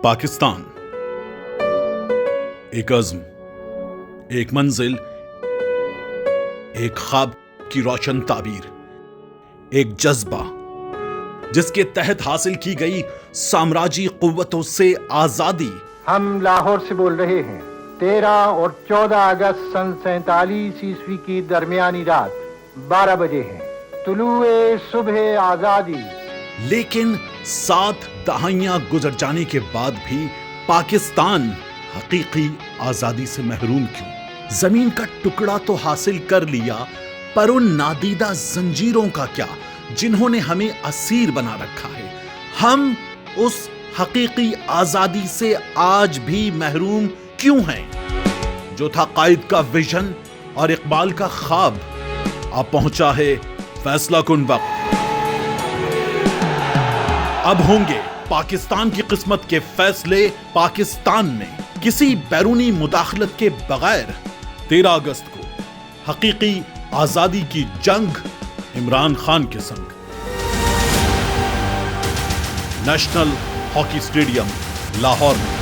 पाकिस्तान एक अज़्म, एक मंजिल, एक ख्वाब की रोशन ताबीर, एक जज्बा जिसके तहत हासिल की गई साम्राज्यी कुव्वतों से आजादी। हम लाहौर से बोल रहे हैं। 13 और 14 अगस्त सन 47 ईस्वी की दरमियानी रात 12 बजे हैं। तुलुए सुबह आजादी। लेकिन 7 दहाइयां गुजर जाने के बाद भी पाकिस्तान हकीकी आजादी से महरूम क्यों? जमीन का टुकड़ा तो हासिल कर लिया, पर उन नादीदा जंजीरों का क्या जिन्होंने हमें असीर बना रखा है? हम उस हकीकी आजादी से आज भी महरूम क्यों हैं? जो था कायद का विजन और इकबाल का ख्वाब, अब पहुंचा है फैसला कुन वक्त। अब होंगे पाकिस्तान की किस्मत के फैसले पाकिस्तान में, किसी बैरूनी मुदाखलत के बगैर। 13 अगस्त को हकीकी आजादी की जंग इमरान खान के संग। नेशनल हॉकी स्टेडियम लाहौर में।